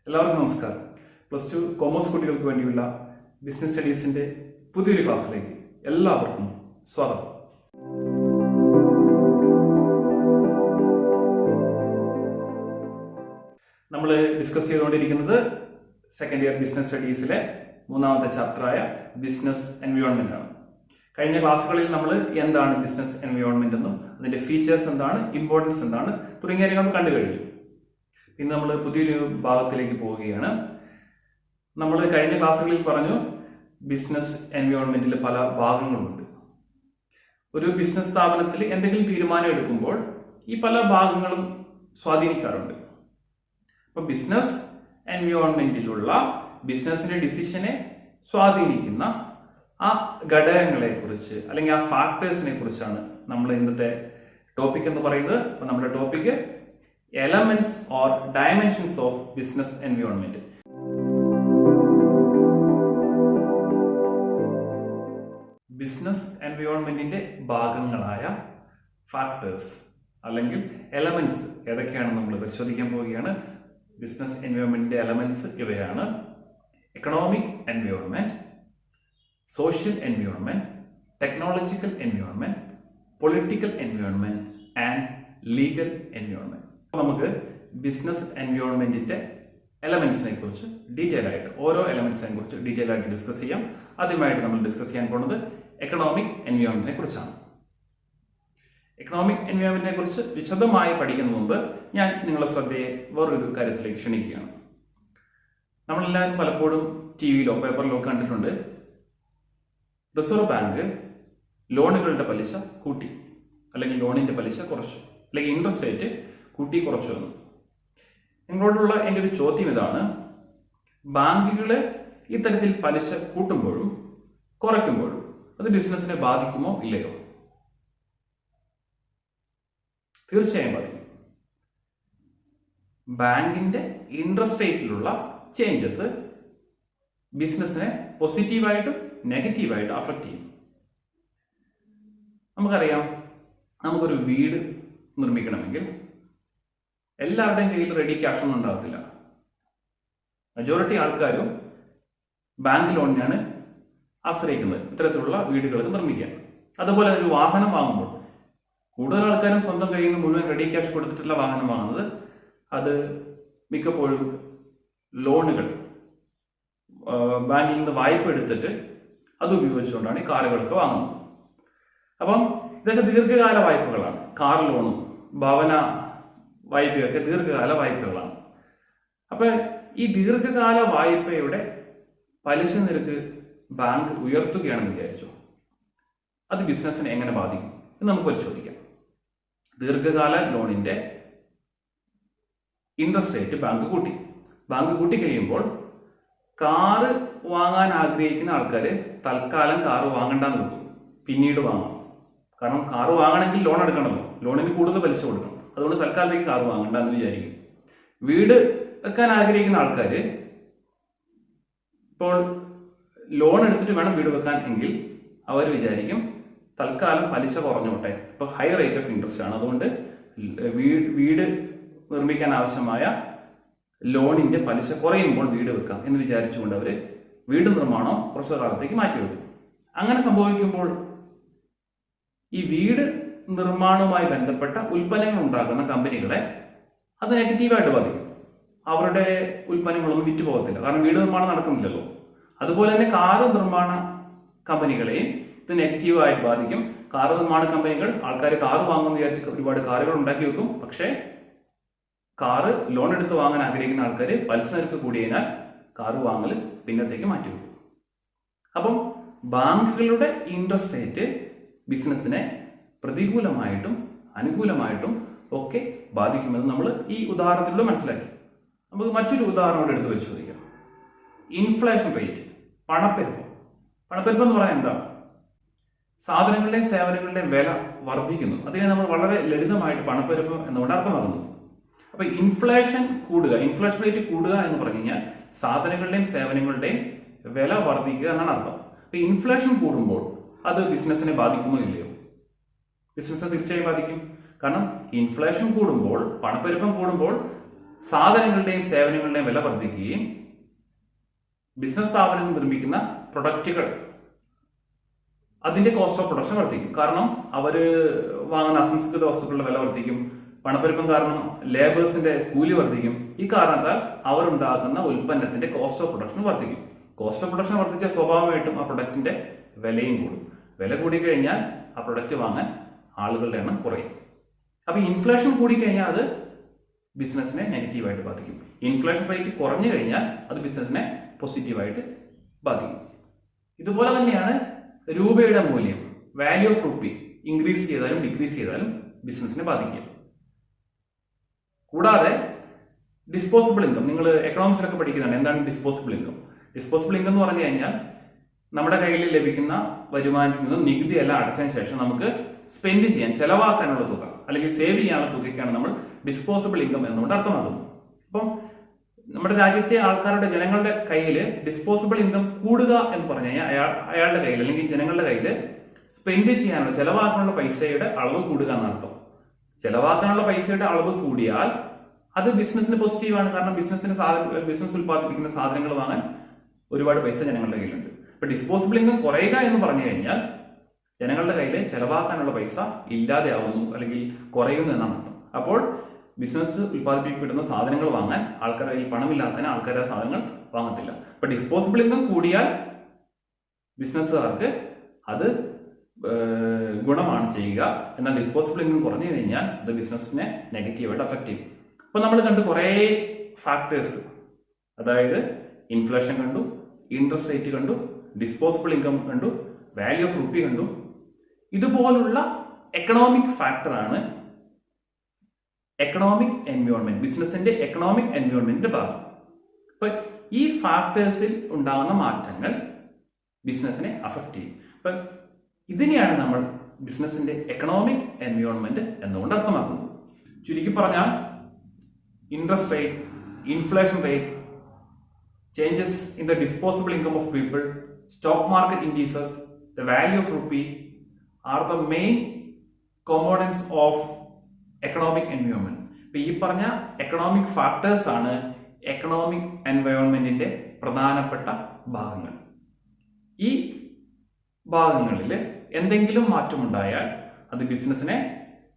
എല്ലാവർക്കും നമസ്കാരം. +2 കോമേഴ്സ് കുട്ടികൾക്ക് വേണ്ടിയുള്ള ബിസിനസ് സ്റ്റഡീസിന്റെ പുതിയൊരു ക്ലാസ്സിലേക്ക് എല്ലാവർക്കും സ്വാഗതം. നമ്മൾ ഡിസ്കസ് ചെയ്തുകൊണ്ടിരിക്കുന്നത് സെക്കൻഡ് ഇയർ ബിസിനസ് സ്റ്റഡീസിലെ മൂന്നാമത്തെ ചാപ്റ്ററായ ബിസിനസ് എൻവയോൺമെന്റ് ആണ്. കഴിഞ്ഞ ക്ലാസ്സുകളിൽ നമ്മൾ എന്താണ് ബിസിനസ് എൻവയോൺമെന്റ് എന്നും അതിന്റെ ഫീച്ചേഴ്സ് എന്താണ്, ഇമ്പോർട്ടൻസ് എന്താണ് തുടങ്ങിയ കാര്യങ്ങൾ കണ്ടു കഴിഞ്ഞു. ഇന്ന് നമ്മൾ പുതിയൊരു ഭാഗത്തിലേക്ക് പോവുകയാണ്. നമ്മൾ കഴിഞ്ഞ ക്ലാസ്സുകളിൽ പറഞ്ഞു ബിസിനസ് എൻവയോൺമെന്റിൽ പല ഭാഗങ്ങളുണ്ട്. ഒരു ബിസിനസ് സ്ഥാപനത്തിൽ എന്തെങ്കിലും തീരുമാനം എടുക്കുമ്പോൾ ഈ പല ഭാഗങ്ങളും സ്വാധീനിക്കാറുണ്ട്. അപ്പൊ ബിസിനസ് എൻവയോൺമെന്റിലുള്ള ബിസിനസിന്റെ ഡിസിഷനെ സ്വാധീനിക്കുന്ന ആ ഘടകങ്ങളെ കുറിച്ച് അല്ലെങ്കിൽ ആ ഫാക്ടേഴ്സിനെ കുറിച്ചാണ് നമ്മൾ ഇന്നത്തെ ടോപ്പിക് എന്ന് പറയുന്നത്. അപ്പൊ നമ്മുടെ topic elements or dimensions of business environment. Business എൻവയോൺമെന്റിന്റെ ഭാഗങ്ങളായ ഫാക്ടേഴ്സ് അല്ലെങ്കിൽ എലമെന്റ്സ് ഏതൊക്കെയാണെന്ന് നമ്മൾ പരിശോധിക്കാൻ പോവുകയാണ്. ബിസിനസ് എൻവയോൺമെന്റിന്റെ എലമെന്റ്സ് ഇവയാണ്: economic environment, social environment, technological environment, political environment and legal environment. നമുക്ക് ബിസിനസ് എൻവയോൺമെന്റിന്റെ എലമെന്റ്സിനെ കുറിച്ച് ഡീറ്റെയിൽ ആയിട്ട് ഓരോ എലമെന്റ്സിനെ കുറിച്ച് ഡീറ്റെയിൽ ആയിട്ട് ഡിസ്കസ് ചെയ്യാം. ആദ്യമായിട്ട് നമ്മൾ ഡിസ്കസ് ചെയ്യാൻ പോകുന്നത് എക്കണോമിക് എൻവയോൺമെന്റിനെ കുറിച്ചാണ്. എക്കണോമിക് എൻവയോൺമെന്റിനെ കുറിച്ച് വിശദമായി പഠിക്കുന്ന മുമ്പ് ഞാൻ നിങ്ങളുടെ ശ്രദ്ധയെ വേറൊരു കാര്യത്തിലേക്ക് ക്ഷണിക്കുകയാണ്. നമ്മളെല്ലാവരും പലപ്പോഴും ടിവിയിലോ പേപ്പറിലോ കണ്ടിട്ടുണ്ട്, റിസർവ് ബാങ്ക് ലോണുകളുടെ പലിശ കൂട്ടി, അല്ലെങ്കിൽ ലോണിന്റെ പലിശ കുറച്ചു, അല്ലെങ്കിൽ ഇൻട്രസ്റ്റ് റേറ്റ് കൂട്ടി കുറച്ചു എന്ന്. നിങ്ങളോടുള്ള എൻ്റെ ഒരു ചോദ്യം ഇതാണ്: ബാങ്കുകൾ ഇത്തരത്തിൽ പലിശ കൂട്ടുമ്പോഴും കുറയ്ക്കുമ്പോഴും അത് ബിസിനസിനെ ബാധിക്കുമോ ഇല്ലയോ? തീർച്ചയായും ബാധിക്കും. ബാങ്കിന്റെ ഇൻട്രസ്റ്റ് റേറ്റിലുള്ള ചേഞ്ചസ് ബിസിനസിനെ പോസിറ്റീവായിട്ടും നെഗറ്റീവായിട്ടും അഫക്റ്റ് ചെയ്യും. നമുക്കറിയാം, നമുക്കൊരു വീട് നിർമ്മിക്കണമെങ്കിൽ എല്ലാവരുടെയും കയ്യിൽ റെഡി ക്യാഷ് ഒന്നും ഉണ്ടാകത്തില്ല. മജോറിറ്റി ആൾക്കാരും ബാങ്ക് ലോണിനാണ് ആശ്രയിക്കുന്നത് ഇത്തരത്തിലുള്ള വീടുകൾ നിർമ്മിക്കാൻ. അതുപോലെ ഒരു വാഹനം വാങ്ങുമ്പോൾ കൂടുതൽ ആൾക്കാരും സ്വന്തം കയ്യിൽ നിന്ന് മുഴുവൻ റെഡി ക്യാഷ് കൊടുത്തിട്ടുള്ള വാഹനം വാങ്ങുന്നത്. അത് മിക്കപ്പോഴും ലോണുകൾ ബാങ്കിൽ നിന്ന് വായ്പ എടുത്തിട്ട് അത് ഉപയോഗിച്ചുകൊണ്ടാണ് ഈ കാറുകളൊക്കെ വാങ്ങുന്നത്. അപ്പം ഇതൊക്കെ ദീർഘകാല വായ്പകളാണ്. കാർ ലോണും ഭവന വായ്പയൊക്കെ ദീർഘകാല വായ്പകളാണ്. അപ്പൊ ഈ ദീർഘകാല വായ്പയുടെ പലിശ നിരക്ക് ബാങ്ക് ഉയർത്തുകയാണെന്ന് വിചാരിച്ചു, അത് ബിസിനസിനെ എങ്ങനെ ബാധിക്കും എന്ന് നമുക്ക് പരിശോധിക്കാം. ദീർഘകാല ലോണിന്റെ ഇൻട്രസ്റ്റ് റേറ്റ് ബാങ്ക് കൂട്ടി കഴിയുമ്പോൾ കാറ് വാങ്ങാൻ ആഗ്രഹിക്കുന്ന ആൾക്കാർ തൽക്കാലം കാറ് വാങ്ങണ്ടെന്ന് വെക്കും, പിന്നീട് വാങ്ങാം. കാരണം കാറ് വാങ്ങണമെങ്കിൽ ലോൺ എടുക്കണമല്ലോ, ലോണിന് കൂടുതൽ പലിശ കൊടുക്കണം. അതുകൊണ്ട് തൽക്കാലത്തേക്ക് കാർ വാങ്ങണ്ടെന്ന് വിചാരിക്കും. വീട് വെക്കാൻ ആഗ്രഹിക്കുന്ന ആൾക്കാർ ഇപ്പോൾ ലോൺ എടുത്തിട്ട് വേണം വീട് വെക്കാൻ എങ്കിൽ അവർ വിചാരിക്കും തൽക്കാലം പലിശ കുറഞ്ഞോട്ടെ, ഇപ്പോൾ ഹൈ റേറ്റ് ഓഫ് ഇൻട്രസ്റ്റ് ആണ്, അതുകൊണ്ട് വീട് നിർമ്മിക്കാൻ ആവശ്യമായ ലോണിന്റെ പലിശ കുറയുമ്പോൾ വീട് വെക്കാം എന്ന് വിചാരിച്ചുകൊണ്ട് അവർ വീട് നിർമ്മാണം കുറച്ചു കാലത്തേക്ക് മാറ്റിവെക്കും. അങ്ങനെ സംഭവിക്കുമ്പോൾ ഈ വീട് നിർമ്മാണവുമായി ബന്ധപ്പെട്ട ഉൽപ്പന്നങ്ങൾ ഉണ്ടാക്കുന്ന കമ്പനികളെ അത് നെഗറ്റീവായിട്ട് ബാധിക്കും. അവരുടെ ഉൽപ്പന്നങ്ങളൊന്നും വിറ്റ് പോകത്തില്ല, കാരണം വീട് നിർമ്മാണം നടക്കുന്നില്ലല്ലോ. അതുപോലെ തന്നെ കാറ് നിർമ്മാണ കമ്പനികളെയും ഇത് നെഗറ്റീവായിട്ട് ബാധിക്കും. കാറ് നിർമ്മാണ കമ്പനികൾ ആൾക്കാർ കാറ് വാങ്ങുമെന്ന് വിചാരിച്ച് ഒരുപാട് കാറുകൾ ഉണ്ടാക്കി വെക്കും. പക്ഷേ കാറ് ലോൺ എടുത്ത് വാങ്ങാൻ ആഗ്രഹിക്കുന്ന ആൾക്കാർ പലിശ നിരക്ക് കൂടിയതിനാൽ കാറ് വാങ്ങൽ പിന്നത്തേക്ക് മാറ്റിവെക്കും. അപ്പം ബാങ്കുകളുടെ ഇൻട്രസ്റ്റ് റേറ്റ് ബിസിനസിനെ പ്രതികൂലമായിട്ടും അനുകൂലമായിട്ടും ഒക്കെ ബാധിക്കുമെന്ന് നമ്മൾ ഈ ഉദാഹരണത്തിലൂടെ മനസ്സിലാക്കി. നമുക്ക് മറ്റൊരു ഉദാഹരണം എടുത്ത് പരിശോധിക്കാം. ഇൻഫ്ലേഷൻ റേറ്റ്, പണപ്പെരുപ്പം എന്ന് പറയാൻ എന്താ? സാധനങ്ങളുടെയും സേവനങ്ങളുടെയും വില വർദ്ധിക്കുന്നു. അതിനെ നമ്മൾ വളരെ ലളിതമായിട്ട് പണപ്പെരുപ്പം എന്നുകൊണ്ട് അർത്ഥമാക്കുന്നു. അപ്പൊ ഇൻഫ്ലേഷൻ റേറ്റ് കൂടുക എന്ന് പറഞ്ഞു കഴിഞ്ഞാൽ സാധനങ്ങളുടെയും സേവനങ്ങളുടെയും വില വർദ്ധിക്കുക എന്നാണ് അർത്ഥം. അപ്പൊ ഇൻഫ്ലേഷൻ കൂടുമ്പോൾ അത് ബിസിനസിനെ ബാധിക്കുമോ ഇല്ലയോ? ബിസിനസ്സിനെ തീർച്ചയായും ബാധിക്കും. കാരണം ഇൻഫ്ലേഷൻ കൂടുമ്പോൾ, പണപ്പെരുപ്പം കൂടുമ്പോൾ സാധനങ്ങളുടെയും സേവനങ്ങളുടെയും വില വർദ്ധിക്കുകയും ബിസിനസ് സ്ഥാപനങ്ങൾ നിർമ്മിക്കുന്ന പ്രൊഡക്റ്റുകൾ അതിന്റെ കോസ്റ്റ് ഓഫ് പ്രൊഡക്ഷൻ വർദ്ധിക്കും. കാരണം അവര് വാങ്ങുന്ന അസംസ്കൃത വസ്തുക്കളുടെ വില വർദ്ധിക്കും. പണപ്പെരുപ്പം കാരണം ലേബേഴ്സിന്റെ കൂലി വർദ്ധിക്കും. ഈ കാരണത്താൽ അവരുണ്ടാക്കുന്ന ഉൽപ്പന്നത്തിന്റെ കോസ്റ്റ് ഓഫ് പ്രൊഡക്ഷൻ വർദ്ധിക്കും. കോസ്റ്റ് ഓഫ് പ്രൊഡക്ഷൻ വർദ്ധിച്ചാൽ സ്വാഭാവികമായിട്ടും ആ പ്രൊഡക്റ്റിന്റെ വിലയും കൂടും. വില കൂടിക്കഴിഞ്ഞാൽ ആ പ്രൊഡക്റ്റ് വാങ്ങാൻ ആളുകളുടെ എണ്ണം കുറയും. അപ്പൊ ഇൻഫ്ലേഷൻ കൂടിക്കഴിഞ്ഞാൽ അത് ബിസിനസിനെ നെഗറ്റീവായിട്ട് ബാധിക്കും. ഇൻഫ്ലേഷൻ റേറ്റ് കുറഞ്ഞു കഴിഞ്ഞാൽ അത് ബിസിനസിനെ പോസിറ്റീവായിട്ട് ബാധിക്കും. ഇതുപോലെ തന്നെയാണ് രൂപയുടെ മൂല്യം, വാല്യൂ ഓഫ് റുപ്പി ഇൻക്രീസ് ചെയ്താലും ഡിക്രീസ് ചെയ്താലും ബിസിനസിനെ ബാധിക്കും. കൂടാതെ ഡിസ്പോസിബിൾ ഇൻകം, നിങ്ങൾ എക്കണോമിക്സിലൊക്കെ പഠിക്കുന്നതാണ്. എന്താണ് ഡിസ്പോസിബിൾ ഇൻകം? ഡിസ്പോസിബിൾ ഇൻകം എന്ന് പറഞ്ഞു കഴിഞ്ഞാൽ നമ്മുടെ കയ്യിൽ ലഭിക്കുന്ന വരുമാനത്തിൽ നിന്നും നികുതി എല്ലാം അടച്ചതിന് ശേഷം നമുക്ക് സ്പെൻഡ് ചെയ്യാൻ, ചെലവാക്കാനുള്ള തുക അല്ലെങ്കിൽ സേവ് ചെയ്യാനുള്ള തുകയ്ക്കാണ് നമ്മൾ ഡിസ്പോസിബിൾ ഇൻകം എന്നുകൊണ്ട് അർത്ഥമാക്കുന്നത്. അപ്പം നമ്മുടെ രാജ്യത്തെ ആൾക്കാരുടെ, ജനങ്ങളുടെ കയ്യിൽ ഡിസ്പോസിബിൾ ഇൻകം കൂടുക എന്ന് പറഞ്ഞു കഴിഞ്ഞാൽ അയാളുടെ കയ്യിൽ അല്ലെങ്കിൽ ജനങ്ങളുടെ കയ്യിൽ സ്പെൻഡ് ചെയ്യാനുള്ള, ചെലവാക്കാനുള്ള പൈസയുടെ അളവ് കൂടുക എന്നർത്ഥം. ചെലവാക്കാനുള്ള പൈസയുടെ അളവ് കൂടിയാൽ അത് ബിസിനസിന് പോസിറ്റീവാണ്. കാരണം ബിസിനസ് ഉൽപ്പാദിപ്പിക്കുന്ന സാധനങ്ങൾ വാങ്ങാൻ ഒരുപാട് പൈസ ജനങ്ങളുടെ കയ്യിലുണ്ട്. ഇപ്പൊ ഡിസ്പോസിബിൾ ഇൻകം കുറയുക എന്ന് പറഞ്ഞു കഴിഞ്ഞാൽ ജനങ്ങളുടെ കയ്യിൽ ചെലവാക്കാനുള്ള പൈസ ഇല്ലാതെയാവുന്നു അല്ലെങ്കിൽ കുറയുന്നു എന്നാണ് അർത്ഥം. അപ്പോൾ ബിസിനസ് ഉൽപ്പാദിപ്പിക്കപ്പെടുന്ന സാധനങ്ങൾ വാങ്ങാൻ ആൾക്കാരുടെ കയ്യിൽ പണമില്ലാത്തതിന് ആൾക്കാർ ആ സാധനങ്ങൾ വാങ്ങത്തില്ല. അപ്പൊ ഡിസ്പോസിബിൾ ഇൻകം കൂടിയാൽ ബിസിനസ്സുകാർക്ക് അത് ഗുണമാണ് ചെയ്യുക. എന്നാൽ ഡിസ്പോസിബിൾ ഇൻകം കുറഞ്ഞു കഴിഞ്ഞാൽ അത് ബിസിനസ്സിനെ നെഗറ്റീവായിട്ട് അഫക്റ്റ് ചെയ്യും. അപ്പൊ നമ്മൾ കണ്ടു കുറേ ഫാക്ടേഴ്സ്, അതായത് ഇൻഫ്ലേഷൻ കണ്ടു, ഇൻട്രസ്റ്റ് റേറ്റ് കണ്ടു, ഡിസ്പോസിബിൾ ഇൻകം കണ്ടു, വാല്യൂ ഓഫ് റുപ്പി കണ്ടു. ഇതുപോലുള്ള എക്കണോമിക് ഫാക്ടറാണ് എക്കണോമിക് എൻവയോൺമെന്റ്, ബിസിനസിന്റെ എക്കണോമിക് എൻവയോൺമെന്റിന്റെ ഭാഗം. അപ്പൊ ഈ ഫാക്ടേഴ്സിൽ ഉണ്ടാകുന്ന മാറ്റങ്ങൾ ബിസിനസിനെ അഫക്റ്റ് ചെയ്യും. അപ്പൊ ഇതിനെയാണ് നമ്മൾ ബിസിനസിന്റെ എക്കണോമിക് എൻവയോൺമെന്റ് എന്നുകൊണ്ട് അർത്ഥമാക്കുന്നത്. ചുരുക്കി പറഞ്ഞാൽ interest rate, inflation rate, changes in the disposable income of people, stock market indices, the value of rupee are the main components of economic environment. ഇപ്പൊ ഈ പറഞ്ഞ എക്കണോമിക് ഫാക്ടേഴ്സ് ആണ് എക്കണോമിക് എൻവയോൺമെന്റിന്റെ പ്രധാനപ്പെട്ട ഭാഗങ്ങൾ. ഈ ഭാഗങ്ങളിൽ എന്തെങ്കിലും മാറ്റമുണ്ടായാൽ അത് ബിസിനസിനെ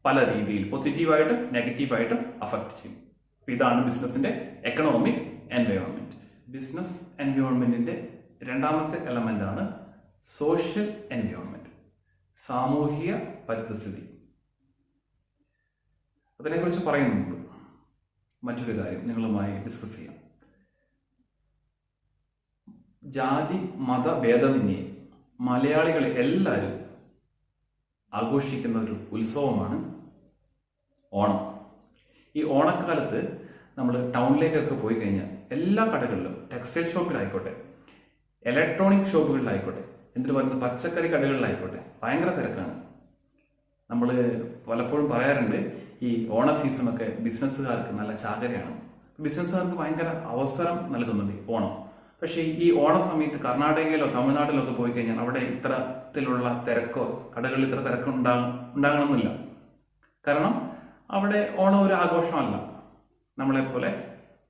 പല രീതിയിൽ പോസിറ്റീവായിട്ടും നെഗറ്റീവായിട്ടും അഫക്റ്റ് ചെയ്യും. ഇതാണ് ബിസിനസിന്റെ എക്കണോമിക് എൻവയോൺമെന്റ്. ബിസിനസ് എൻവയോൺമെന്റിന്റെ രണ്ടാമത്തെ എലമെന്റ് ആണ് സോഷ്യൽ എൻവയോൺമെന്റ്, സാമൂഹിക പരിസ്ഥിതി. അതിനെക്കുറിച്ച് പറയുന്ന മുമ്പ് മറ്റൊരു കാര്യം നിങ്ങളുമായി ഡിസ്കസ് ചെയ്യാം. ജാതി മത ഭേദമന്യേ മലയാളികൾ എല്ലാവരും ആഘോഷിക്കുന്ന ഒരു ഉത്സവമാണ് ഓണം. ഈ ഓണക്കാലത്ത് നമ്മൾ ടൗണിലേക്കൊക്കെ പോയി കഴിഞ്ഞാൽ എല്ലാ കടകളിലും, ടെക്സ്റ്റൈൽ ഷോപ്പിലായിക്കോട്ടെ, ഇലക്ട്രോണിക് ഷോപ്പുകളിലായിക്കോട്ടെ, എന്തിനു പറയുന്നത് പച്ചക്കറി കടകളിലായിക്കോട്ടെ, ഭയങ്കര തിരക്കാണ്. നമ്മൾ പലപ്പോഴും പറയാറുണ്ട് ഈ ഓണ സീസണൊക്കെ ബിസിനസ്സുകാർക്ക് നല്ല ചാകരയാണ്. ബിസിനസ്സുകാർക്ക് ഭയങ്കര അവസരം നൽകുന്നുണ്ട് ഈ ഓണം. പക്ഷേ ഈ ഓണ സമയത്ത് കർണാടകയിലോ തമിഴ്നാട്ടിലോ ഒക്കെ പോയി കഴിഞ്ഞാൽ അവിടെ ഇത്തരത്തിലുള്ള തിരക്കോ കടകളിൽ ഇത്ര തിരക്കോ ഉണ്ടാകണമെന്നില്ല. കാരണം അവിടെ ഓണം ഒരു ആഘോഷമല്ല, നമ്മളെപ്പോലെ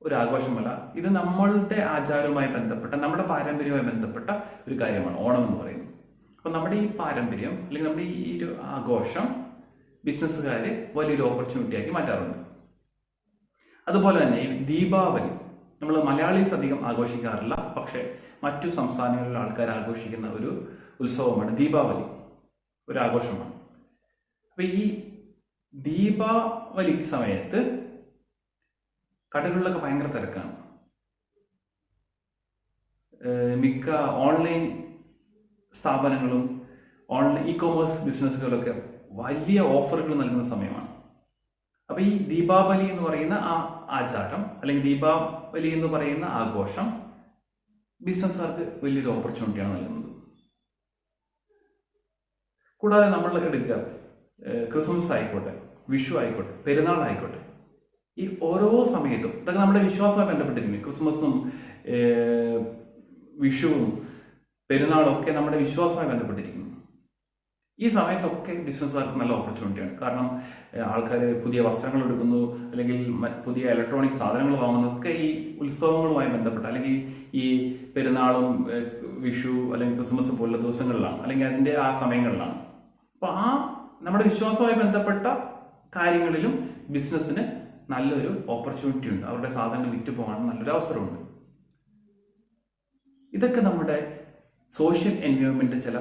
ഒരു ആഘോഷമല്ല. ഇത് നമ്മളുടെ ആചാരവുമായി ബന്ധപ്പെട്ട, നമ്മുടെ പാരമ്പര്യവുമായി ബന്ധപ്പെട്ട ഒരു കാര്യമാണ് ഓണം എന്ന് പറയുന്നത്. അപ്പം നമ്മുടെ ഈ പാരമ്പര്യം അല്ലെങ്കിൽ നമ്മുടെ ഈ ഒരു ആഘോഷം ബിസിനസ്സുകാർ വലിയൊരു ഓപ്പർച്യൂണിറ്റി ആക്കി മാറ്റാറുണ്ട്. അതുപോലെ തന്നെ ഈ ദീപാവലി നമ്മൾ മലയാളീസ് അധികം ആഘോഷിക്കാറില്ല, പക്ഷെ മറ്റു സംസ്ഥാനങ്ങളിലെ ആൾക്കാർ ആഘോഷിക്കുന്ന ഒരു ഉത്സവമാണ് ദീപാവലി, ഒരു ആഘോഷമാണ്. അപ്പൊ ഈ ദീപാവലി സമയത്ത് കടകളിലൊക്കെ ഭയങ്കര തിരക്കാണ്. മിക്ക ഓൺലൈൻ സ്ഥാപനങ്ങളും ഓൺലൈൻ ഇ കോമേഴ്സ് ബിസിനസ്സുകളൊക്കെ വലിയ ഓഫറുകൾ നൽകുന്ന സമയമാണ്. അപ്പൊ ഈ ദീപാവലി എന്ന് പറയുന്ന ആ ആചാരം അല്ലെങ്കിൽ ദീപാവലി എന്ന് പറയുന്ന ആഘോഷം ബിസിനസ്സുകാർക്ക് വലിയൊരു ഓപ്പർച്യൂണിറ്റിയാണ് നൽകുന്നത്. കൂടാതെ നമ്മൾ എടുക്കുക ക്രിസ്മസ് ആയിക്കോട്ടെ, വിഷു ആയിക്കോട്ടെ, പെരുന്നാൾ ആയിക്കോട്ടെ, ഈ ഓരോ സമയത്തും ഇതൊക്കെ നമ്മുടെ വിശ്വാസവുമായി ബന്ധപ്പെട്ടിരിക്കുന്നു. ക്രിസ്മസും വിഷുവും പെരുന്നാളും ഒക്കെ നമ്മുടെ വിശ്വാസവുമായി ബന്ധപ്പെട്ടിരിക്കുന്നു. ഈ സമയത്തൊക്കെ ബിസിനസ്സുകാർക്ക് നല്ല ഓപ്പർച്യൂണിറ്റിയാണ്. കാരണം ആൾക്കാർ പുതിയ വസ്ത്രങ്ങൾ എടുക്കുന്നു, അല്ലെങ്കിൽ പുതിയ ഇലക്ട്രോണിക് സാധനങ്ങൾ വാങ്ങുന്നതൊക്കെ ഈ ഉത്സവങ്ങളുമായി ബന്ധപ്പെട്ട, അല്ലെങ്കിൽ ഈ പെരുന്നാളും വിഷു അല്ലെങ്കിൽ ക്രിസ്മസ് പോലുള്ള ദിവസങ്ങളിലാണ്, അല്ലെങ്കിൽ അതിൻ്റെ ആ സമയങ്ങളിലാണ്. അപ്പോൾ ആ നമ്മുടെ വിശ്വാസവുമായി ബന്ധപ്പെട്ട കാര്യങ്ങളിലും ബിസിനസ്സിന് നല്ലൊരു ഓപ്പർച്യൂണിറ്റി ഉണ്ട്. അവരുടെ സാധനങ്ങൾ വിറ്റ് പോകാൻ നല്ലൊരു അവസരമുണ്ട്. ഇതൊക്കെ നമ്മുടെ സോഷ്യൽ എൻവയോൺമെന്റ് ചില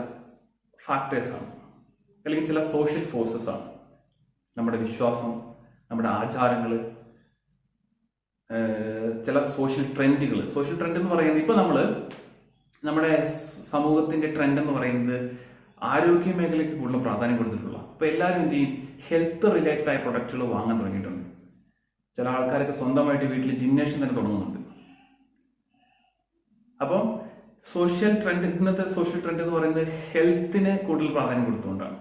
ഫാക്ടേഴ്സാണ്, അല്ലെങ്കിൽ ചില സോഷ്യൽ ഫോഴ്സസ് ആണ്. നമ്മുടെ വിശ്വാസം, നമ്മുടെ ആചാരങ്ങൾ, ചില സോഷ്യൽ ട്രെൻഡുകൾ. സോഷ്യൽ ട്രെൻഡ് എന്ന് പറയുന്നത്, ഇപ്പോൾ നമ്മുടെ സമൂഹത്തിന്റെ ട്രെൻഡ് എന്ന് പറയുന്നത് ആരോഗ്യ മേഖലയ്ക്ക് കൂടുതൽ പ്രാധാന്യം കൊടുത്തിട്ടുള്ള. അപ്പോൾ എല്ലാവരും എന്ത് ചെയ്യും, ഹെൽത്ത് റിലേറ്റഡ് ആയ പ്രൊഡക്റ്റുകൾ വാങ്ങാൻ തുടങ്ങിയിട്ടുണ്ട്. ചില ആൾക്കാരൊക്കെ സ്വന്തമായിട്ട് വീട്ടിൽ ജിംനേഷ്യം തന്നെ തുടങ്ങുന്നുണ്ട്. അപ്പം സോഷ്യൽ ട്രെൻഡ്, ഇന്നത്തെ സോഷ്യൽ ട്രെൻഡ് എന്ന് പറയുന്നത് ഹെൽത്തിന് കൂടുതൽ പ്രാധാന്യം കൊടുത്തുകൊണ്ടാണ്.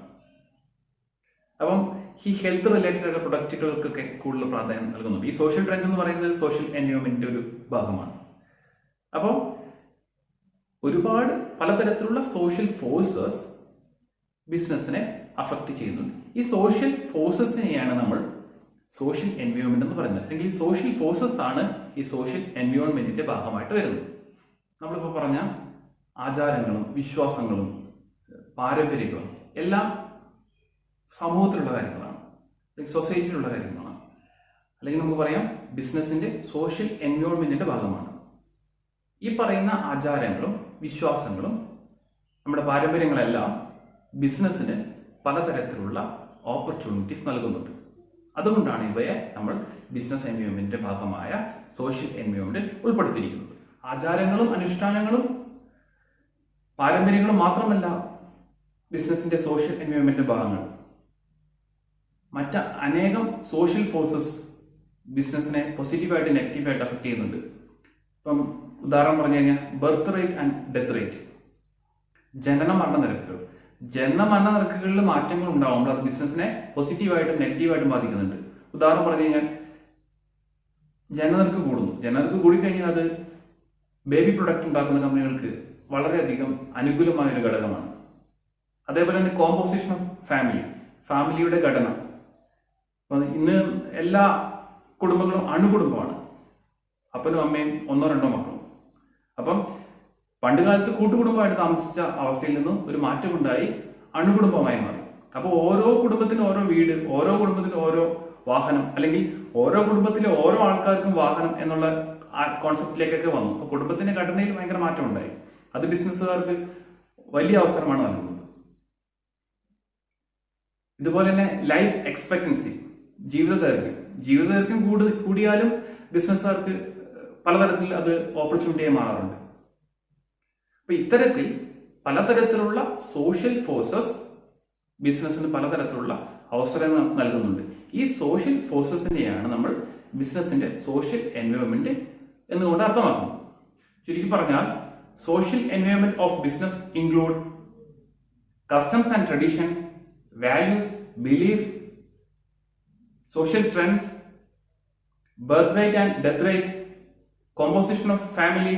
അപ്പം ഈ ഹെൽത്ത് റിലേറ്റഡ് ആയിട്ടുള്ള പ്രൊഡക്റ്റുകൾക്കൊക്കെ കൂടുതൽ പ്രാധാന്യം നൽകുന്നുണ്ട്. ഈ സോഷ്യൽ ട്രെൻഡ് എന്ന് പറയുന്നത് സോഷ്യൽ എൻവയോൺമെന്റിന്റെ ഒരു ഭാഗമാണ്. അപ്പോൾ ഒരുപാട് പലതരത്തിലുള്ള സോഷ്യൽ ഫോഴ്സസ് ബിസിനസ്സിനെ അഫക്റ്റ് ചെയ്യുന്നുണ്ട്. ഈ സോഷ്യൽ ഫോഴ്സസിനെയാണ് നമ്മൾ സോഷ്യൽ എൻവയോൺമെന്റ് എന്ന് പറയുന്നത്. അല്ലെങ്കിൽ ഈ സോഷ്യൽ ഫോഴ്സസ് ആണ് ഈ സോഷ്യൽ എൻവയോൺമെന്റിന്റെ ഭാഗമായിട്ട് വരുന്നത്. നമ്മളിപ്പോൾ പറഞ്ഞ ആചാരങ്ങളും വിശ്വാസങ്ങളും പാരമ്പര്യങ്ങളും എല്ലാം സമൂഹത്തിലുള്ള കാര്യങ്ങളാണ്, അല്ലെങ്കിൽ സൊസൈറ്റിയിലുള്ള കാര്യങ്ങളാണ്. അല്ലെങ്കിൽ നമുക്ക് പറയാം ബിസിനസിന്റെ സോഷ്യൽ എൻവയോൺമെന്റിന്റെ ഭാഗമാണ്. ഈ പറയുന്ന ആചാരങ്ങളും വിശ്വാസങ്ങളും നമ്മുടെ പാരമ്പര്യങ്ങളെല്ലാം ബിസിനസ്സിന് പലതരത്തിലുള്ള ഓപ്പർച്യൂണിറ്റീസ് നൽകുന്നുണ്ട്. അതുകൊണ്ടാണ് ഇവയെ നമ്മൾ ബിസിനസ് എൻവയോൺമെന്റിന്റെ ഭാഗമായ സോഷ്യൽ എൻവയോൺമെന്റിൽ ഉൾപ്പെടുത്തിയിരിക്കുന്നത്. ആചാരങ്ങളും അനുഷ്ഠാനങ്ങളും പാരമ്പര്യങ്ങളും മാത്രമല്ല ബിസിനസിന്റെ സോഷ്യൽ എൻവയോൺമെന്റിന്റെ ഭാഗങ്ങൾ. മറ്റ് അനേകം സോഷ്യൽ ഫോഴ്സസ് ബിസിനസ്സിനെ പോസിറ്റീവായിട്ട് നെഗറ്റീവായിട്ട് അഫക്ട് ചെയ്യുന്നുണ്ട്. ഇപ്പം ഉദാഹരണം പറഞ്ഞു കഴിഞ്ഞാൽ birth rate and death rate, ജനന മരണ നിരക്കുകൾ. ജനന മരണ നിരക്കുകളിൽ മാറ്റങ്ങൾ ഉണ്ടാകുമ്പോൾ അത് ബിസിനസ്സിനെ പോസിറ്റീവായിട്ടും നെഗറ്റീവായിട്ടും ബാധിക്കുന്നുണ്ട്. ഉദാഹരണം പറഞ്ഞു കഴിഞ്ഞാൽ ജനനിരക്ക് കൂടുന്നു. ജനനിരക്ക് കൂടിക്കഴിഞ്ഞാൽ അത് ബേബി പ്രൊഡക്റ്റ് ഉണ്ടാക്കുന്ന കമ്പനികൾക്ക് വളരെയധികം അനുകൂലമായ ഒരു ഘടകമാണ്. അതേപോലെ തന്നെ കോമ്പോസിഷൻ ഓഫ് ഫാമിലിയുടെ ഘടന. ഇന്ന് എല്ലാ കുടുംബങ്ങളും അണുകുടുംബമാണ്, അപ്പനും അമ്മയും ഒന്നോ രണ്ടോ മക്കളും. അപ്പം പണ്ട് കാലത്ത് കൂട്ടുകുടുംബമായിട്ട് താമസിച്ച അവസ്ഥയിൽ നിന്നും ഒരു മാറ്റമുണ്ടായി അണുകുടുംബമായി മാറി. അപ്പോൾ ഓരോ കുടുംബത്തിനും ഓരോ വീട്, ഓരോ കുടുംബത്തിനും ഓരോ വാഹനം, അല്ലെങ്കിൽ ഓരോ കുടുംബത്തിലെ ഓരോ ആൾക്കാർക്കും വാഹനം എന്നുള്ള ആ കോൺസെപ്റ്റിലേക്കൊക്കെ വന്നു. അപ്പോൾ കുടുംബത്തിന്റെ ഘടനയിൽ ഭയങ്കര മാറ്റം ഉണ്ടായി. അത് ബിസിനസ്സുകാർക്ക് വലിയ അവസരമാണ് നൽകുന്നത്. ഇതുപോലെ തന്നെ ലൈഫ് എക്സ്പെക്ടൻസി, ജീവിതദൈർഘ്യം കൂടിയാലും ബിസിനസ്സുകാർക്ക് പലതരത്തിൽ അത് ഓപ്പർച്യൂണിറ്റിയായി മാറാറുണ്ട്. അപ്പൊ ഇത്തരത്തിൽ പലതരത്തിലുള്ള സോഷ്യൽ ഫോഴ്സസ് ബിസിനസ്സിന് പലതരത്തിലുള്ള അവസരങ്ങൾ നൽകുന്നുണ്ട്. ഈ സോഷ്യൽ ഫോഴ്സസിനെയാണ് നമ്മൾ ബിസിനസിന്റെ സോഷ്യൽ എൻവയോൺമെന്റ് എന്നുകൊണ്ട് അർത്ഥമാക്കുന്നത്. ചുരുക്കി പറഞ്ഞാൽ social environment of business include customs and tradition, values, belief, social trends, birth rate and death rate, composition of family,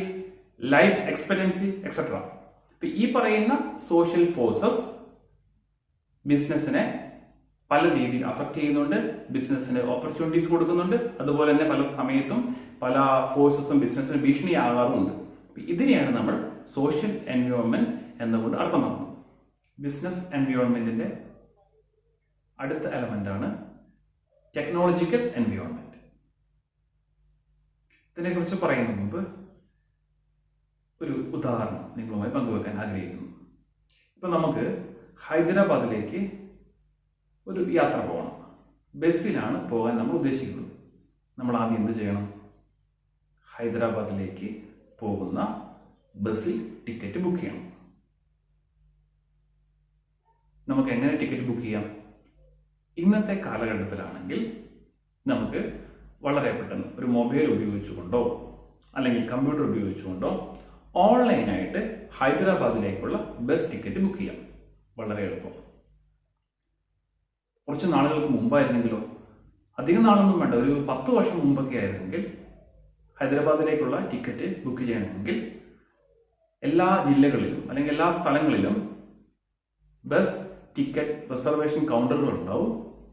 life expectancy, etc. ഈ പറയുന്ന സോഷ്യൽ ഫോഴ്സസ് ബിസിനസ്സിനെ പല രീതിയിൽ അഫക്റ്റ് ചെയ്യുന്നുണ്ട്, ബിസിനസ്സിന് ഓപ്പർച്യൂണിറ്റീസ് കൊടുക്കുന്നുണ്ട്. അതുപോലെ തന്നെ പല സമയത്തും പല ഫോഴ്സസും ബിസിനസ്സിന് ഭീഷണിയാകാറുമുണ്ട്. ഇതിനെയാണ് നമ്മൾ സോഷ്യൽ എൻവയോൺമെന്റ് എന്നുകൊണ്ട് അർത്ഥമാക്കുന്നത്. ബിസിനസ് എൻവയോൺമെന്റിന്റെ അടുത്ത എലമെന്റാണ് ടെക്നോളജിക്കൽ എൻവയോൺമെന്റ്. ഇതിനെക്കുറിച്ച് പറയുന്നതിന് മുമ്പ് ഒരു ഉദാഹരണം നിങ്ങളുമായി പങ്കുവെക്കാൻ ആഗ്രഹിക്കുന്നു. ഇപ്പൊ നമുക്ക് ഹൈദരാബാദിലേക്ക് ഒരു യാത്ര പോകണം. ബസ്സിലാണ് പോകാൻ നമ്മൾ ഉദ്ദേശിക്കുന്നത്. നമ്മൾ ആദ്യം എന്ത് ചെയ്യണം? ഹൈദരാബാദിലേക്ക് പോകുന്ന ബസ്സിൽ ടിക്കറ്റ് ബുക്ക് ചെയ്യണം. നമുക്ക് എങ്ങനെ ടിക്കറ്റ് ബുക്ക് ചെയ്യാം? ഇന്നത്തെ കാലഘട്ടത്തിലാണെങ്കിൽ നമുക്ക് വളരെ പെട്ടെന്ന് ഒരു മൊബൈൽ ഉപയോഗിച്ചുകൊണ്ടോ അല്ലെങ്കിൽ കമ്പ്യൂട്ടർ ഉപയോഗിച്ചുകൊണ്ടോ ഓൺലൈനായിട്ട് ഹൈദരാബാദിലേക്കുള്ള ബസ് ടിക്കറ്റ് ബുക്ക് ചെയ്യാം. വളരെ എളുപ്പം. കുറച്ച് നാളുകൾക്ക് മുമ്പായിരുന്നെങ്കിലോ, അധികം നാളൊന്നും വേണ്ട, ഒരു 10 വർഷം മുമ്പൊക്കെ ആയിരുന്നെങ്കിൽ ഹൈദരാബാദിലേക്കുള്ള ടിക്കറ്റ് ബുക്ക് ചെയ്യണമെങ്കിൽ എല്ലാ ജില്ലകളിലും അല്ലെങ്കിൽ എല്ലാ സ്ഥലങ്ങളിലും ബസ് ടിക്കറ്റ് റിസർവേഷൻ കൗണ്ടറുകൾ ഉണ്ടാവും.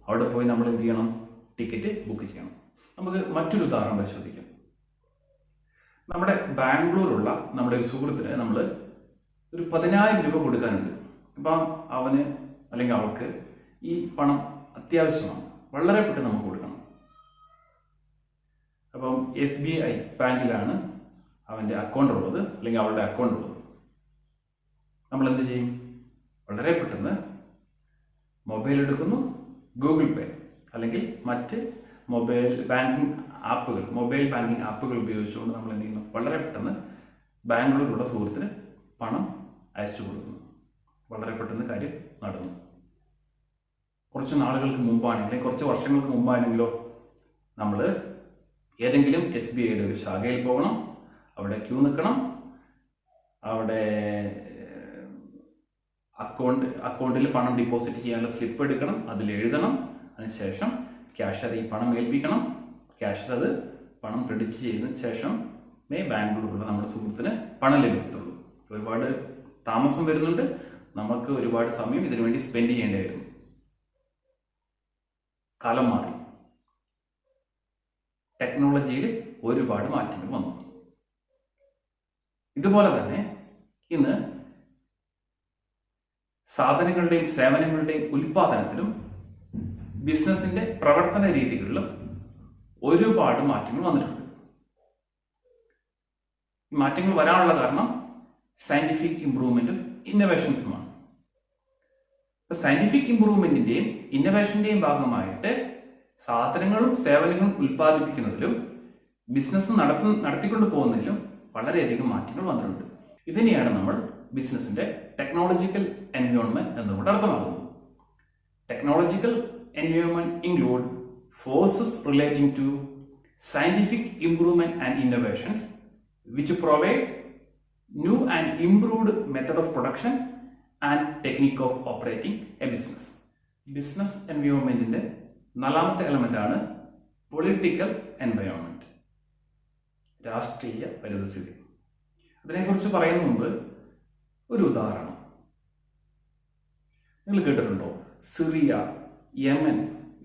അവിടെ പോയി നമ്മൾ എന്ത് ചെയ്യണം? ടിക്കറ്റ് ബുക്ക് ചെയ്യണം. നമുക്ക് മറ്റൊരു ഉദാഹരണം പരിശോധിക്കാം. നമ്മുടെ ബാംഗ്ലൂരുള്ള നമ്മുടെ ഒരു സുഹൃത്തിന് നമ്മൾ ഒരു 10,000 രൂപ കൊടുക്കാനുണ്ട്. അപ്പം അവന് അല്ലെങ്കിൽ അവൾക്ക് ഈ പണം അത്യാവശ്യമാണ്, വളരെ പെട്ടെന്ന് നമുക്ക് കൊടുക്കണം. അപ്പം SBI ബാങ്കിലാണ് അവൻ്റെ അക്കൗണ്ട് ഉള്ളത് അല്ലെങ്കിൽ അവളുടെ അക്കൗണ്ട് ഉള്ളത്. നമ്മൾ എന്ത് ചെയ്യും? വളരെ പെട്ടെന്ന് മൊബൈൽ എടുക്കുന്നു, ഗൂഗിൾ പേ അല്ലെങ്കിൽ മറ്റ് മൊബൈൽ ബാങ്കിങ് ആപ്പുകൾ ഉപയോഗിച്ചുകൊണ്ട് നമ്മൾ എന്ത് ചെയ്യുന്നു? വളരെ പെട്ടെന്ന് ബാംഗ്ലൂരിലുള്ള സുഹൃത്തിന് പണം അയച്ചു കൊടുക്കുന്നു. വളരെ പെട്ടെന്ന് കാര്യം നടന്നു. കുറച്ച് നാളുകൾക്ക് മുമ്പാണെങ്കിലും കുറച്ച് വർഷങ്ങൾക്ക് മുമ്പാണെങ്കിലോ നമ്മൾ ഏതെങ്കിലും SBIയുടെ ഒരു ശാഖയിൽ പോകണം, അവിടെ ക്യൂ നിൽക്കണം, അവിടെ അക്കൗണ്ടിൽ പണം ഡിപ്പോസിറ്റ് ചെയ്യാനുള്ള സ്ലിപ്പ് എടുക്കണം, അതിൽ എഴുതണം. അതിനുശേഷം ക്യാഷ്യർ ഈ പണം ഏൽപ്പിക്കണം. ക്യാഷ്യർ അത് പണം ക്രെഡിറ്റ് ചെയ്തതിന് ശേഷം ബാംഗ്ലൂരിലുള്ള നമ്മുടെ സുഹൃത്തിന് പണം ലഭിക്കത്തുള്ളൂ. ഒരുപാട് താമസം വരുന്നുണ്ട്, നമുക്ക് ഒരുപാട് സമയം ഇതിനു വേണ്ടി സ്പെൻഡ് ചെയ്യേണ്ടി വരുന്നു. കാലം മാറി, ടെക്നോളജിയിൽ ഒരുപാട് മാറ്റങ്ങൾ വന്നു. ഇതുപോലെ തന്നെ ഇന്ന് സാധനങ്ങളുടെയും സേവനങ്ങളുടെയും ഉൽപാദനത്തിലും ബിസിനസിന്റെ പ്രവർത്തന രീതികളിലും ഒരുപാട് മാറ്റങ്ങൾ വന്നിട്ടുണ്ട്. ഈ മാറ്റങ്ങൾ വരാനുള്ള കാരണം സയന്റിഫിക് ഇംപ്രൂവ്മെന്റും ഇന്നോവേഷൻസുമാണ്. സയന്റിഫിക് ഇംപ്രൂവ്മെന്റിന്റെയും ഇന്നോവേഷന്റെയും ഭാഗമായിട്ട് സാധനങ്ങളും സേവനങ്ങളും ഉൽപ്പാദിപ്പിക്കുന്നതിലും ബിസിനസ് നടത്തിക്കൊണ്ടു പോകുന്നതിലും വളരെയധികം മാറ്റങ്ങൾ വന്നിട്ടുണ്ട്. ഇതിനെയാണ് നമ്മൾ ബിസിനസിന്റെ ടെക്നോളജിക്കൽ എൻവയോൺമെന്റ് എന്നുകൊണ്ട് അർത്ഥമാക്കുന്നത്. Technological environment include forces relating to scientific improvement and innovations which provide new and improved method of production and technique of operating a business. Business എൻവയോൺമെന്റിന്റെ 4ാമത്തെ എലമെന്റ് ആണ് പൊളിറ്റിക്കൽ എൻവയോൺമെന്റ്, രാഷ്ട്രീയ പരിതസ്ഥിതി. അതിനെക്കുറിച്ച് പറയുന്ന മുമ്പ് ഒരു ഉദാഹരണം നിങ്ങൾ കേട്ടിട്ടുണ്ടോ? സിറിയ, യമൻ,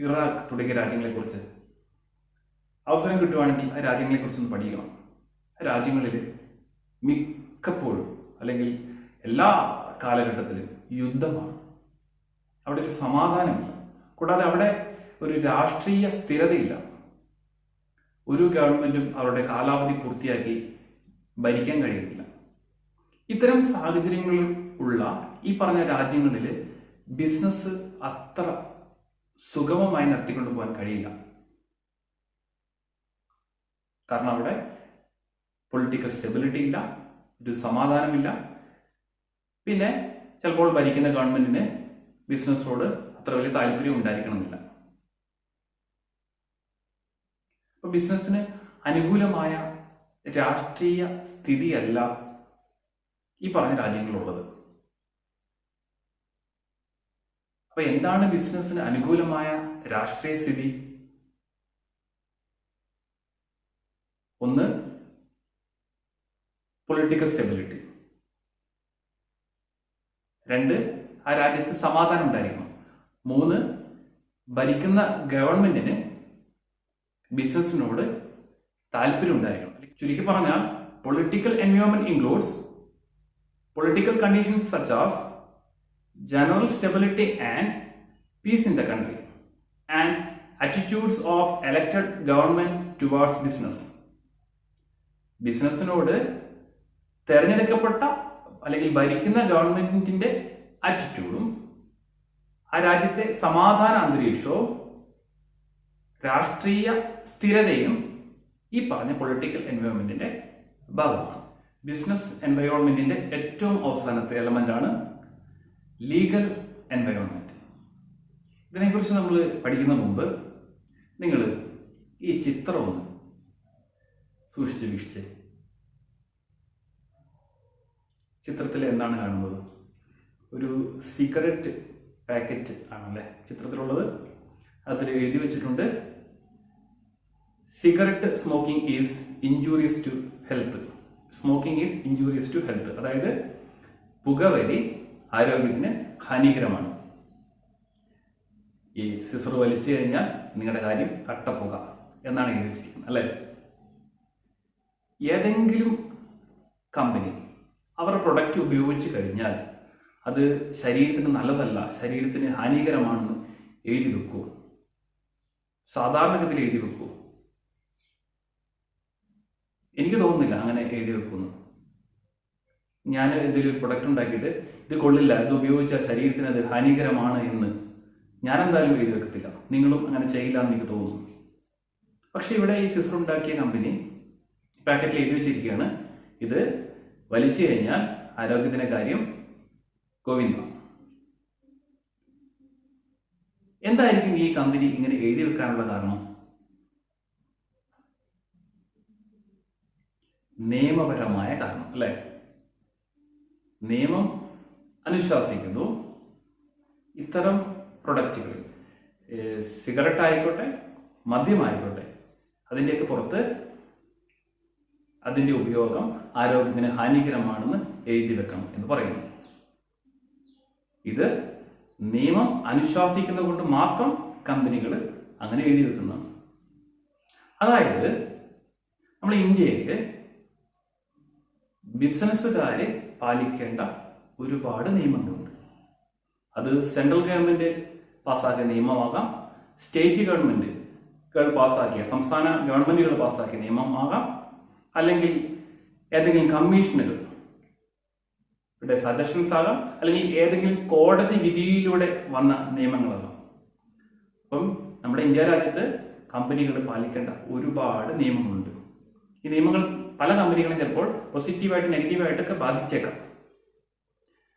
ഇറാഖ് തുടങ്ങിയ രാജ്യങ്ങളെക്കുറിച്ച്. അവസരം കിട്ടുവാണെങ്കിൽ ആ രാജ്യങ്ങളെക്കുറിച്ചൊന്ന് പഠിക്കണം. ആ രാജ്യങ്ങളിൽ മിക്കപ്പോഴും അല്ലെങ്കിൽ എല്ലാ കാലഘട്ടത്തിലും യുദ്ധമാണ്. അവിടെ ഒരു സമാധാനമില്ല. കൂടാതെ അവിടെ ഒരു രാഷ്ട്രീയ സ്ഥിരതയില്ല. ഒരു ഗവൺമെന്റും അവരുടെ കാലാവധി പൂർത്തിയാക്കി ഭരിക്കാൻ കഴിയുന്നില്ല. ഇത്തരം സാഹചര്യങ്ങളിൽ ഉള്ള ഈ പറഞ്ഞ രാജ്യങ്ങളിൽ ബിസിനസ് അത്ര സുഗമമായി നടത്തിക്കൊണ്ടു പോകാൻ കഴിയില്ല. കാരണം അവിടെ പൊളിറ്റിക്കൽ സ്റ്റെബിലിറ്റി ഇല്ല, ഒരു സമാധാനമില്ല. പിന്നെ ചിലപ്പോൾ ഭരിക്കുന്ന ഗവൺമെന്റിന് ബിസിനസ്സിനോട് അത്ര വലിയ താല്പര്യം ഉണ്ടായിരിക്കണമെന്നില്ല. അപ്പൊ ബിസിനസ്സിന് അനുകൂലമായ രാഷ്ട്രീയ സ്ഥിതിയല്ല ഈ പറഞ്ഞ രാജ്യങ്ങളുള്ളത്. അപ്പൊ എന്താണ് ബിസിനസ്സിന് അനുകൂലമായ രാഷ്ട്രീയ സ്ഥിതി? ഒന്ന്, പൊളിറ്റിക്കൽ സ്റ്റെബിലിറ്റി. 2, ആ രാജ്യത്ത് സമാധാനം ഉണ്ടായിരിക്കണം. 3, ഭരിക്കുന്ന ഗവൺമെന്റിന് ബിസിനസ്സിനോട് താല്പര്യം ഉണ്ടായിരിക്കണം. ചുരുക്കി പറഞ്ഞാൽ political environment includes political conditions such as general stability and peace in the country and attitudes of elected government towards business. ബിസിനസ്സിനോട് തെരഞ്ഞെടുക്കപ്പെട്ട അല്ലെങ്കിൽ ഭരിക്കുന്ന ഗവൺമെന്റിന്റെ ആറ്റിറ്റ്യൂഡും ആ രാജ്യത്തെ സമാധാന അന്തരീക്ഷവും രാഷ്ട്രീയ സ്ഥിരതയും ഈ പറഞ്ഞ പൊളിറ്റിക്കൽ എൻവയോൺമെന്റിന്റെ ഭാഗമാണ്. ബിസിനസ് എൻവയോൺമെന്റിന്റെ ഏറ്റവും അവസാനത്തെ എലമെന്റ് ആണ് ലീഗൽ എൻവയോൺമെന്റ്. ഇതിനെക്കുറിച്ച് നമ്മൾ പഠിക്കുന്ന മുമ്പ് നിങ്ങൾ ഈ ചിത്രം ഒന്ന് സൂക്ഷിച്ച് വീക്ഷിച്ച്. ചിത്രത്തിൽ എന്താണ് കാണുന്നത്? ഒരു സിഗരറ്റ് പാക്കറ്റ് ആണല്ലേ ചിത്രത്തിലുള്ളത്. അതിൽ എഴുതി വെച്ചിട്ടുണ്ട്, cigarette smoking is injurious to health. Smoking is injurious to health, അതായത് പുകവലി ആരോഗ്യത്തിന് ഹാനികരമാണ്. ഈ സിസർ വലിച്ചു കഴിഞ്ഞാൽ നിങ്ങളുടെ കാര്യം കട്ടപ്പുക എന്നാണ് എഴുതി വെച്ചിരിക്കുന്നത് അല്ലേ. ഏതെങ്കിലും കമ്പനി അവരുടെ പ്രൊഡക്റ്റ് ഉപയോഗിച്ച് കഴിഞ്ഞാൽ അത് ശരീരത്തിന് നല്ലതല്ല, ശരീരത്തിന് ഹാനികരമാണെന്ന് എഴുതി വെക്കൂ. സാധാരണഗതിയിൽ എഴുതി വെക്കൂ. എനിക്ക് തോന്നുന്നില്ല അങ്ങനെ എഴുതി വെക്കുന്നു. ഞാൻ എന്തെങ്കിലും ഒരു പ്രൊഡക്റ്റ് ഉണ്ടാക്കിയിട്ട് ഇത് കൊള്ളില്ല, ഇത് ഉപയോഗിച്ചാൽ ശരീരത്തിന് അത് ഹാനികരമാണ് എന്ന് ഞാൻ എന്തായാലും എഴുതി വെക്കത്തില്ല. നിങ്ങളും അങ്ങനെ ചെയ്യില്ല എന്ന് എനിക്ക് തോന്നുന്നു. പക്ഷെ ഇവിടെ ഈ സിസർ ഉണ്ടാക്കിയ കമ്പനി പാക്കറ്റിൽ എഴുതി വെച്ചിരിക്കുകയാണ്, ഇത് വലിച്ചു കഴിഞ്ഞാൽ ആരോഗ്യത്തിന്റെ കാര്യം ഗോവിന്ദ. എന്തായിരിക്കും ഈ കമ്പനി ഇങ്ങനെ എഴുതി വെക്കാനുള്ള കാരണം? നിയമപരമായ കാരണം അല്ലെ. നിയമം അനുശാസിക്കുന്നു ഇത്തരം പ്രൊഡക്റ്റുകൾ, സിഗരറ്റ് ആയിക്കോട്ടെ മദ്യമായിക്കോട്ടെ, അതിൻ്റെയൊക്കെ പുറത്ത് അതിൻ്റെ ഉപയോഗം ആരോഗ്യത്തിന് ഹാനികരമാണെന്ന് എഴുതി വെക്കണം എന്ന് പറയുന്നു. ഇത് നിയമം അനുശാസിക്കുന്നത് കൊണ്ട് മാത്രം കമ്പനികൾ അങ്ങനെ എഴുതി വെക്കുന്നതാണ്. അതായത് നമ്മൾ ഇന്ത്യയിൽ ബിസിനസ്സുകാർ പാലിക്കേണ്ട ഒരുപാട് നിയമങ്ങളുണ്ട്. അത് സെൻട്രൽ ഗവൺമെന്റ് പാസ്സാക്കിയ നിയമമാകാം, സ്റ്റേറ്റ് ഗവൺമെന്റുകൾ പാസ്സാക്കിയ, സംസ്ഥാന ഗവൺമെന്റുകൾ പാസ്സാക്കിയ നിയമമാകാം, അല്ലെങ്കിൽ ഏതെങ്കിലും കമ്മീഷനുകൾ ഇവിടെ സജഷൻസ് ആകാം, അല്ലെങ്കിൽ ഏതെങ്കിലും കോടതി വിധിയിലൂടെ വന്ന നിയമങ്ങളാകാം. അപ്പം നമ്മുടെ ഇന്ത്യ രാജ്യത്ത് കമ്പനികൾ പാലിക്കേണ്ട ഒരുപാട് നിയമങ്ങളുണ്ട്. ഈ നിയമങ്ങൾ പല കമ്പനികളും ചിലപ്പോൾ പോസിറ്റീവായിട്ട് നെഗറ്റീവായിട്ടൊക്കെ ബാധിച്ചേക്കാം.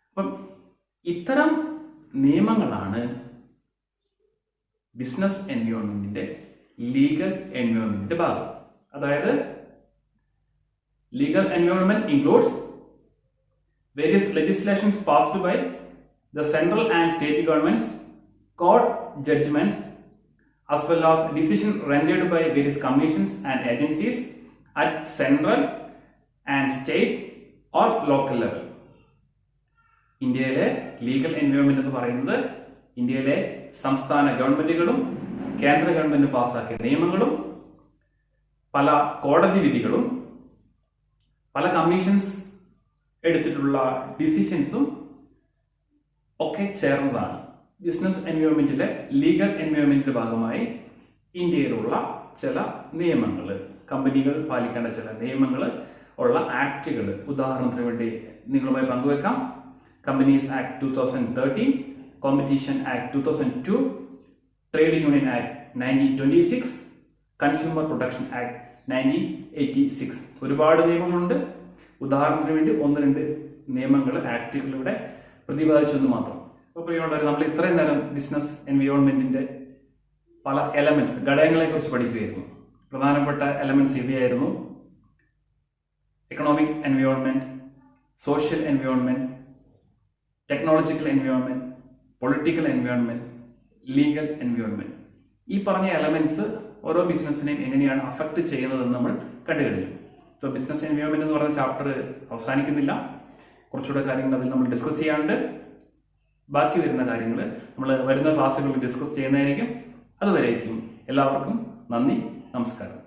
അപ്പം ഇത്തരം നിയമങ്ങളാണ് ബിസിനസ് എൻവയോൺമെന്റിന്റെ ലീഗൽ എൻവയോൺമെന്റിന്റെ ഭാഗം. അതായത് legal environment includes various legislations passed by the central and state governments, court judgments, as well as decisions rendered by various commissions and agencies at central and state or local level. ഇന്ത്യയിലെ legal environment എന്ന് പറയുന്നത് ഇന്ത്യയിലെ സംസ്ഥാന ഗവൺമെന്റുകളും കേന്ദ്ര government പാസ്സാക്കിയ നിയമങ്ങളും പല കോടതി വിധികളും പല കമ്മീഷൻസ് എടുത്തിട്ടുള്ള ഡിസിഷൻസും ഒക്കെ ചേർന്നതാണ് ബിസിനസ് എൻവയോൺമെന്റിലെ ലീഗൽ എൻവയോൺമെന്റിന്റെ ഭാഗമായി ഇന്ത്യയിലുള്ള ചില നിയമങ്ങൾ, കമ്പനികൾ പാലിക്കേണ്ട ചില നിയമങ്ങൾ ഉള്ള ആക്ടുകൾ. ഉദാഹരണത്തിന് വേണ്ടി നിങ്ങളുമായി പങ്കുവെക്കാം. Companies act 2013, competition act 2002, trade union act 1926, consumer protection act 1986. ഒരുപാട് നിയമങ്ങളുണ്ട്. ഉദാഹരണത്തിന് വേണ്ടി 1-2 നിയമങ്ങൾ, ആക്ടുകൾ ഇവിടെ പ്രതിപാദിച്ചെന്ന് മാത്രം. അപ്പോൾ പ്രിയമുള്ളവർ, നമ്മൾ ഇത്രയും നേരം ബിസിനസ് എൻവയോൺമെന്റിന്റെ പല എലമെന്റ്സ്, ഘടകങ്ങളെ കുറിച്ച് പഠിക്കുകയായിരുന്നു. പ്രധാനപ്പെട്ട എലമെന്റ്സ് ഇവയായിരുന്നു: economic environment, social environment, technological environment, political environment, legal environment. ഈ പറഞ്ഞ എലമെന്റ്സ് ഓരോ ബിസിനസ്സിനെയും എങ്ങനെയാണ് അഫക്റ്റ് ചെയ്യുന്നതെന്ന് നമ്മൾ കണ്ടുകഴിഞ്ഞു. സോ ബിസിനസ് എൻവയോൺമെന്റ് എന്ന് പറയുന്ന ചാപ്റ്റർ അവസാനിക്കുന്നില്ല. കുറച്ചുകൂടെ കാര്യങ്ങൾ അതിൽ നമ്മൾ ഡിസ്കസ് ചെയ്യാനുണ്ട്. ബാക്കി വരുന്ന കാര്യങ്ങൾ നമ്മൾ വരുന്ന ക്ലാസ്സുകളിൽ ഡിസ്കസ് ചെയ്യുന്നതായിരിക്കും. അതുവരേക്കും എല്ലാവർക്കും നന്ദി, നമസ്കാരം.